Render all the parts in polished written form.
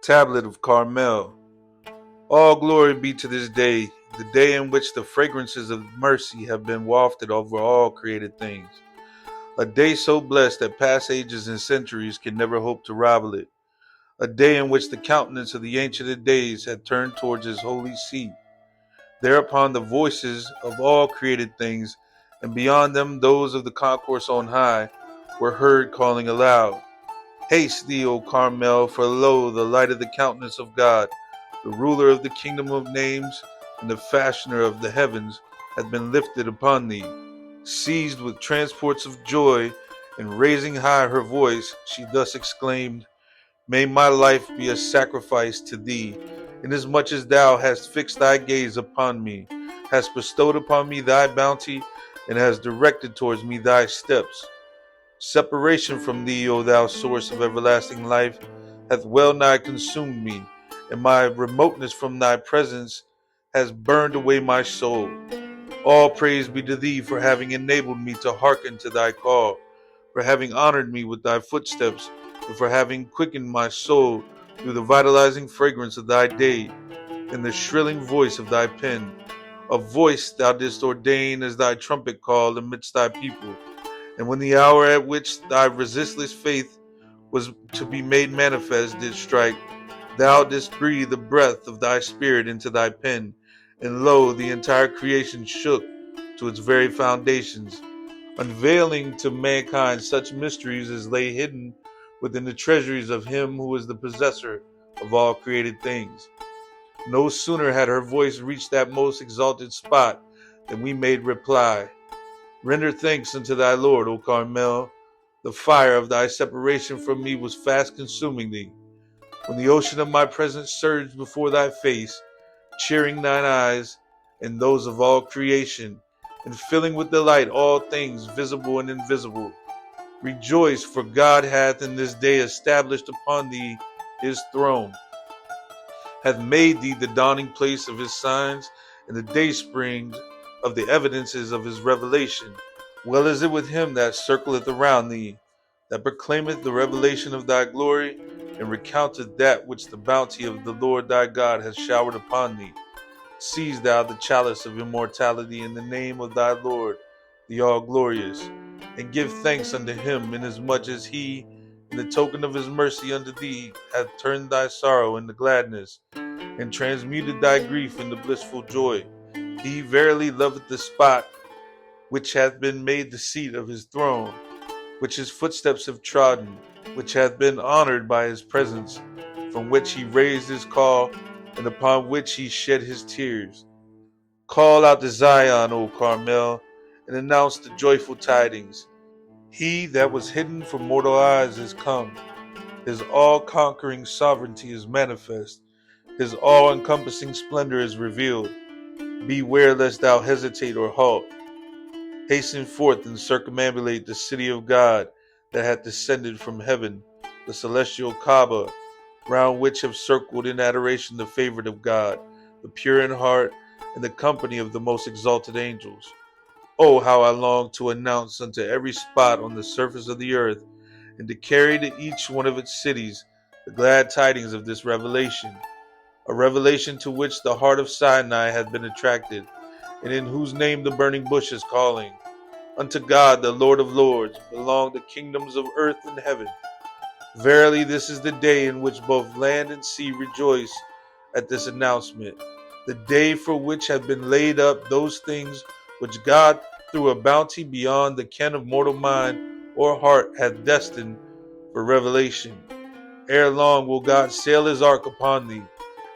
Tablet of Carmel. All glory be to this day, the day in which the fragrances of mercy have been wafted over all created things. A day so blessed that past ages and centuries can never hope to rival it. A day in which the countenance of the Ancient of Days had turned towards his holy seat. Thereupon the voices of all created things, and beyond them those of the concourse on high, were heard calling aloud, "Haste thee, O Carmel, for lo, the light of the countenance of God, the ruler of the kingdom of names, and the fashioner of the heavens, hath been lifted upon thee." Seized with transports of joy, and raising high her voice, she thus exclaimed, "May my life be a sacrifice to thee, inasmuch as thou hast fixed thy gaze upon me, hast bestowed upon me thy bounty, and hast directed towards me thy steps. Separation from thee, O thou source of everlasting life, hath well nigh consumed me, and my remoteness from thy presence has burned away my soul. All praise be to thee for having enabled me to hearken to thy call, for having honored me with thy footsteps, and for having quickened my soul through the vitalizing fragrance of thy day, and the shrilling voice of thy pen, a voice thou didst ordain as thy trumpet call amidst thy people. And when the hour at which thy resistless faith was to be made manifest did strike, thou didst breathe the breath of thy spirit into thy pen, and lo, the entire creation shook to its very foundations, unveiling to mankind such mysteries as lay hidden within the treasuries of him who is the possessor of all created things. No sooner had her voice reached that most exalted spot than we made reply, "Render thanks unto thy Lord, O Carmel. The fire of thy separation from me was fast consuming thee. When the ocean of my presence surged before thy face, cheering thine eyes and those of all creation, and filling with delight all things visible and invisible. Rejoice, for God hath in this day established upon thee his throne, hath made thee the dawning place of his signs, and the dayspring of the evidences of his revelation. Well is it with him that circleth around thee, that proclaimeth the revelation of thy glory, and recounteth that which the bounty of the Lord thy God hath showered upon thee. Seize thou the chalice of immortality in the name of thy Lord, the all-glorious, and give thanks unto him, inasmuch as he, in the token of his mercy unto thee, hath turned thy sorrow into gladness, and transmuted thy grief into blissful joy. He verily loveth the spot which hath been made the seat of his throne, which his footsteps have trodden, which hath been honored by his presence, from which he raised his call, and upon which he shed his tears. Call out to Zion, O Carmel, and announce the joyful tidings. He that was hidden from mortal eyes is come. His all-conquering sovereignty is manifest. His all-encompassing splendor is revealed. Beware lest thou hesitate or halt. Hasten forth and circumambulate the city of God that hath descended from heaven, the celestial Kaaba, round which have circled in adoration the favorite of God, the pure in heart, and the company of the most exalted angels. Oh, how I long to announce unto every spot on the surface of the earth, and to carry to each one of its cities the glad tidings of this revelation, a revelation to which the heart of Sinai hath been attracted, and in whose name the burning bush is calling. Unto God, the Lord of lords, belong the kingdoms of earth and heaven. Verily, this is the day in which both land and sea rejoice at this announcement, the day for which have been laid up those things which God, through a bounty beyond the ken of mortal mind or heart, hath destined for revelation. Ere long will God sail his ark upon thee,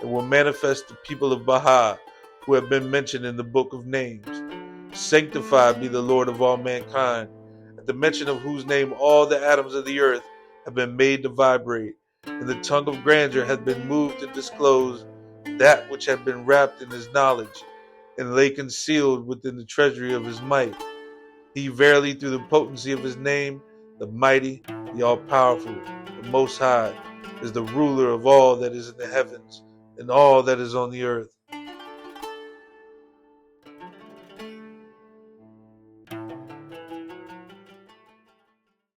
and will manifest the people of Bahá'í, who have been mentioned in the book of names. Sanctified be the Lord of all mankind, at the mention of whose name all the atoms of the earth have been made to vibrate, and the tongue of grandeur hath been moved to disclose that which had been wrapped in his knowledge, and lay concealed within the treasury of his might. He verily, through the potency of his name, the mighty, the all-powerful, the Most High, is the ruler of all that is in the heavens and all that is on the earth.